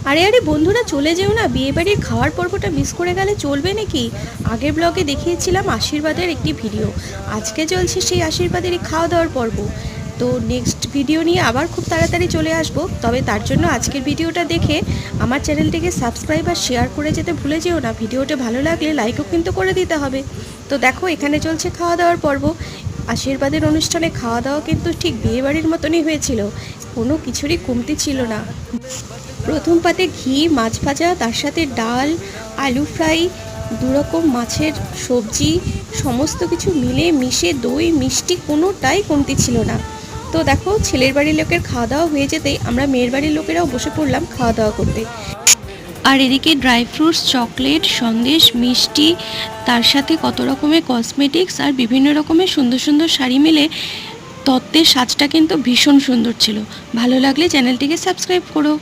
আরে আরে বন্ধুরা, চলে যেও না, বিয়েবাড়ির খাওয়ার পর্বটা মিস করে গেলে চলবে নাকি? আগের ব্লগে দেখিয়েছিলাম আশীর্বাদের একটি ভিডিও, আজকে চলছে সেই আশীর্বাদেরই খাওয়া দাওয়ার পর্ব। তো নেক্সট ভিডিও নিয়ে আবার খুব তাড়াতাড়ি চলে আসব, তবে তার জন্য আজকের ভিডিওটা দেখে আমার চ্যানেলটিকে সাবস্ক্রাইব আর শেয়ার করে যেতে ভুলে যেও না। ভিডিওটা ভালো লাগলে লাইকও কিন্তু করে দিতে হবে। তো দেখো, এখানে চলছে খাওয়া দাওয়ার পর্ব। আশীর্বাদের অনুষ্ঠানে খাওয়া দাওয়া কিন্তু ঠিক বিয়েবাড়ির মতনই হয়েছিল, কোনো কিছুরই কমতি ছিল না। প্রথম পাতে ঘি, মাছ ভাজা, তার সাথে ডাল, আলু ফ্রাই, দুরকম মাছের সবজি, সমস্ত কিছু মিলে মিশে দই মিষ্টি কোনোটাই কমতি ছিল না। তো দেখো, ছেলের বাড়ির লোকের খাওয়া দাওয়া হয়ে যেতেই আমরা মেয়ের বাড়ির লোকেরাও বসে পড়লাম খাওয়া দাওয়া করতে। আর এদিকে ড্রাই ফ্রুটস, চকলেট, সন্দেশ, মিষ্টি, তার সাথে কত রকমের কসমেটিক্স আর বিভিন্ন রকমের সুন্দর সুন্দর শাড়ি মিলে তত্ত্বের সাজটা কিন্তু ভীষণ সুন্দর ছিল। ভালো লাগলে চ্যানেলটিকে সাবস্ক্রাইব করো।